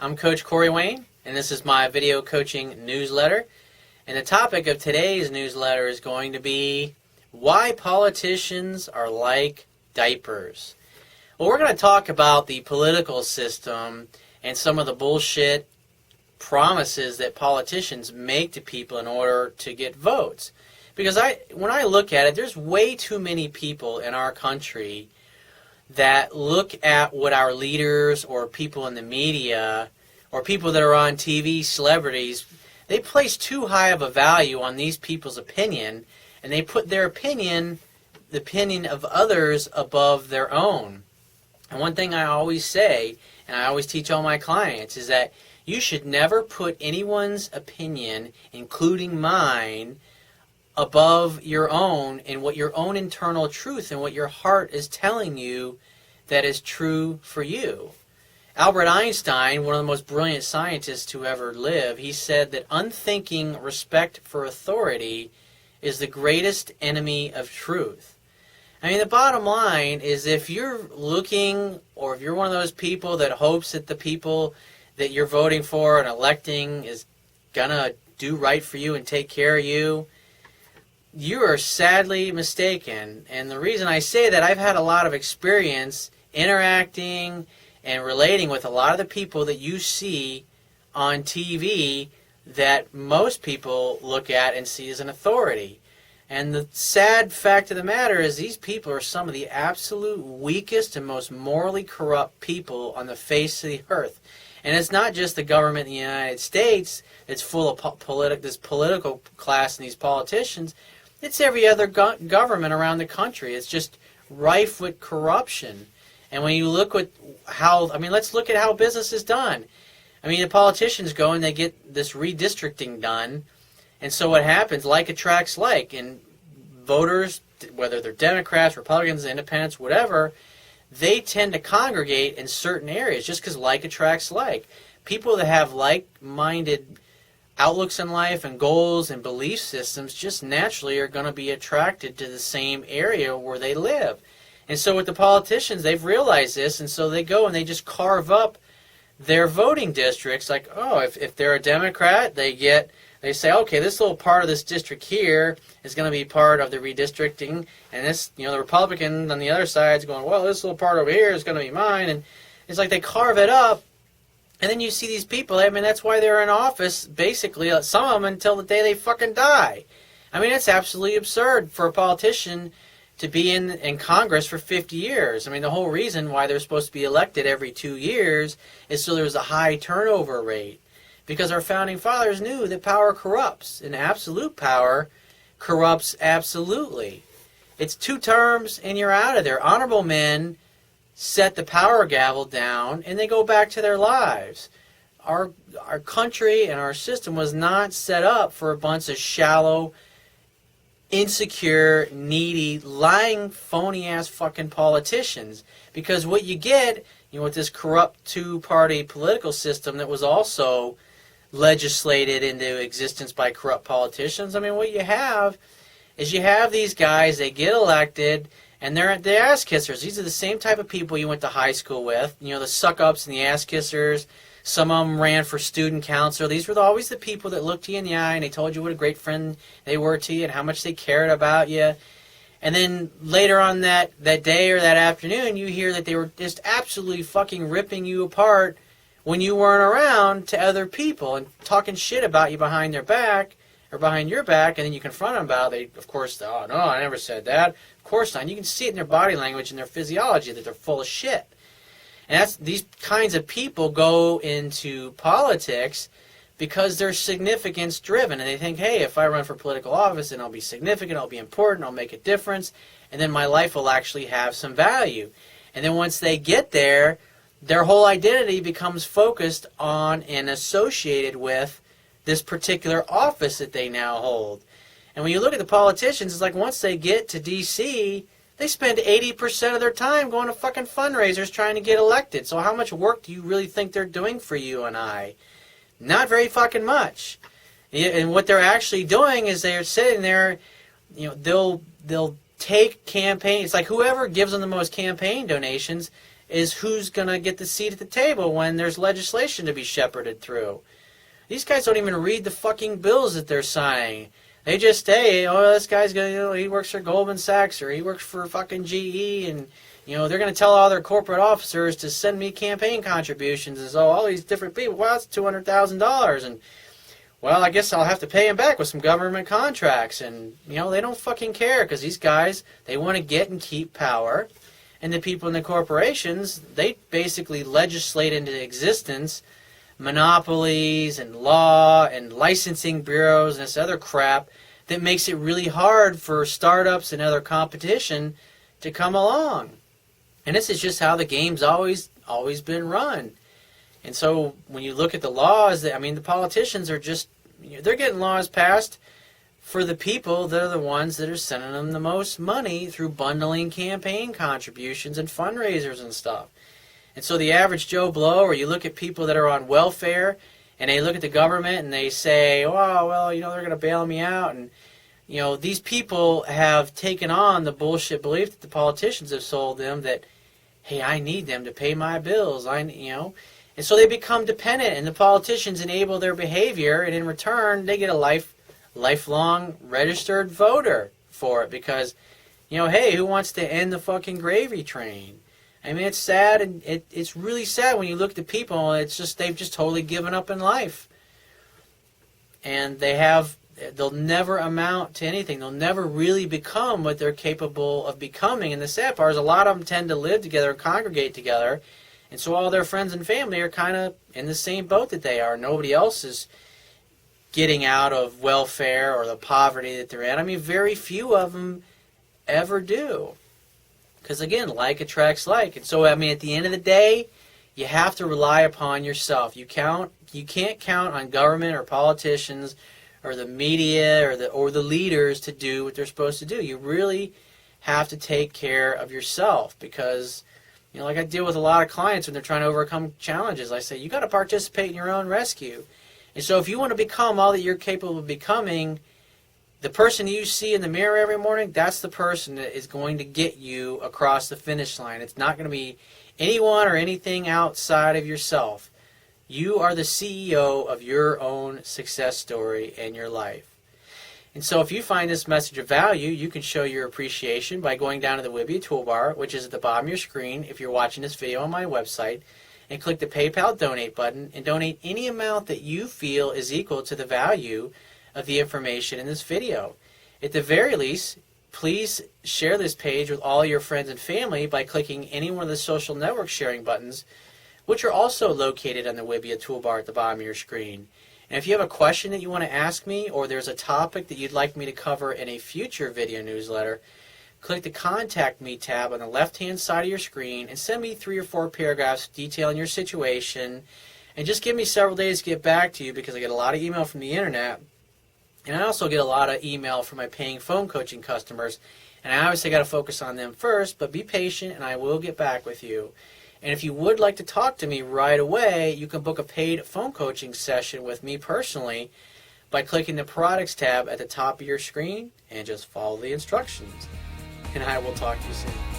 I'm Coach Corey Wayne, and this is my video coaching newsletter. And the topic of today's newsletter is going to be why politicians are like diapers. Well, we're going to talk about the political system and some of the bullshit promises that politicians make to people in order to get votes. Because when I look at it, there's way too many people in our country that look at what our leaders or people in the media or people that are on TV, celebrities, they place too high of a value on these people's opinion, and they put their opinion, the opinion of others, above their own. And one thing I always say, and I always teach all my clients, is that you should never put anyone's opinion, including mine, above your own and what your own internal truth and what your heart is telling you that is true for you. Albert Einstein, one of the most brilliant scientists to ever live, he said that unthinking respect for authority is the greatest enemy of truth. I mean, the bottom line is if you're looking, or if you're one of those people that hopes that the people that you're voting for and electing is going to do right for you and take care of you, you are sadly mistaken. And the reason I say that, I've had a lot of experience interacting and relating with a lot of the people that you see on TV that most people look at and see as an authority. And the sad fact of the matter is these people are some of the absolute weakest and most morally corrupt people on the face of the earth. And it's not just the government in the United States that's full of this political class and these politicians. It's every other government around the country. It's just rife with corruption. And when you look at let's look at how business is done. I mean, the politicians go and they get this redistricting done. And so what happens, like attracts like. And voters, whether they're Democrats, Republicans, Independents, whatever, they tend to congregate in certain areas just because like attracts like. People that have like-minded outlooks in life and goals and belief systems just naturally are going to be attracted to the same area where they live. And so with the politicians, they've realized this, and so they go and they just carve up their voting districts. Like, oh, if they're a Democrat, they say, okay, this little part of this district here is going to be part of the redistricting, and this, the Republican on the other side is going, well, this little part over here is going to be mine, and it's like they carve it up. And then you see these people, I mean, that's why they're in office, basically, some of them until the day they fucking die. I mean, it's absolutely absurd for a politician to be in Congress for 50 years. I mean, the whole reason why they're supposed to be elected every 2 years is so there's a high turnover rate. Because our founding fathers knew that power corrupts, and absolute power corrupts absolutely. It's 2 terms and you're out of there. Honorable men set the power gavel down, and they go back to their lives. Our country and our system was not set up for a bunch of shallow, insecure, needy, lying, phony-ass fucking politicians. Because what you get, with this corrupt 2-party political system that was also legislated into existence by corrupt politicians, I mean, what you have is you have these guys, they get elected, and they're the ass kissers. These are the same type of people you went to high school with. The suck-ups and the ass kissers. Some of them ran for student council. These were always the people that looked you in the eye and they told you what a great friend they were to you and how much they cared about you. And then later on that day or that afternoon, you hear that they were just absolutely fucking ripping you apart when you weren't around to other people and talking shit about you behind their back or behind your back, and then you confront them about it. They, of course, oh, no, I never said that. Of course not. And you can see it in their body language and their physiology that they're full of shit. And these kinds of people go into politics because they're significance driven, and they think, hey, if I run for political office, then I'll be significant, I'll be important, I'll make a difference, and then my life will actually have some value. And then once they get there, their whole identity becomes focused on and associated with this particular office that they now hold. And when you look at the politicians, it's like once they get to D.C., they spend 80% of their time going to fucking fundraisers trying to get elected. So how much work do you really think they're doing for you and I? Not very fucking much. And what they're actually doing is they're sitting there, they'll take campaign. It's like whoever gives them the most campaign donations is who's going to get the seat at the table when there's legislation to be shepherded through. These guys don't even read the fucking bills that they're signing. They just say, oh, this guy's going to, he works for Goldman Sachs or he works for fucking GE, and, they're going to tell all their corporate officers to send me campaign contributions. And so all these different people, well, that's $200,000. And, well, I guess I'll have to pay him back with some government contracts. And, they don't fucking care because these guys, they want to get and keep power. And the people in the corporations, they basically legislate into existence monopolies and law and licensing bureaus and this other crap that makes it really hard for startups and other competition to come along. And this is just how the game's always been run. And so when you look at the laws, the politicians are just, they're getting laws passed for the people that are the ones that are sending them the most money through bundling campaign contributions and fundraisers and stuff. And so the average Joe Blow, or you look at people that are on welfare, and they look at the government and they say, oh, well, they're going to bail me out. And, these people have taken on the bullshit belief that the politicians have sold them that, hey, I need them to pay my bills. And so they become dependent, and the politicians enable their behavior, and in return, they get a lifelong registered voter for it because, hey, who wants to end the fucking gravy train? It's sad, and it's really sad when you look at the people. It's just they've just totally given up in life, and they'll never amount to anything. They'll never really become what they're capable of becoming. And the sad part is a lot of them tend to live together, congregate together, and so all their friends and family are kind of in the same boat that they are. Nobody else is getting out of welfare or the poverty that they're in. Very few of them ever do. Because, again, like attracts like. And so, at the end of the day, you have to rely upon yourself. You can't count on government or politicians or the media or the leaders to do what they're supposed to do. You really have to take care of yourself because, like I deal with a lot of clients when they're trying to overcome challenges. I say, you got to participate in your own rescue. And so if you want to become all that you're capable of becoming, the person you see in the mirror every morning, that's the person that is going to get you across the finish line. It's not going to be anyone or anything outside of yourself. You are the CEO of your own success story and your life. And so if you find this message of value, you can show your appreciation by going down to the Wibia toolbar, which is at the bottom of your screen if you're watching this video on my website, and click the PayPal donate button and donate any amount that you feel is equal to the value of the information in this video. At the very least, please share this page with all your friends and family by clicking any one of the social network sharing buttons, which are also located on the Wibia toolbar at the bottom of your screen. And if you have a question that you want to ask me, or there's a topic that you'd like me to cover in a future video newsletter, click the Contact Me tab on the left-hand side of your screen and send me 3 or 4 paragraphs detailing your situation. And just give me several days to get back to you because I get a lot of email from the internet. And I also get a lot of email from my paying phone coaching customers. And I obviously got to focus on them first, but be patient and I will get back with you. And if you would like to talk to me right away, you can book a paid phone coaching session with me personally by clicking the Products tab at the top of your screen and just follow the instructions. And I will talk to you soon.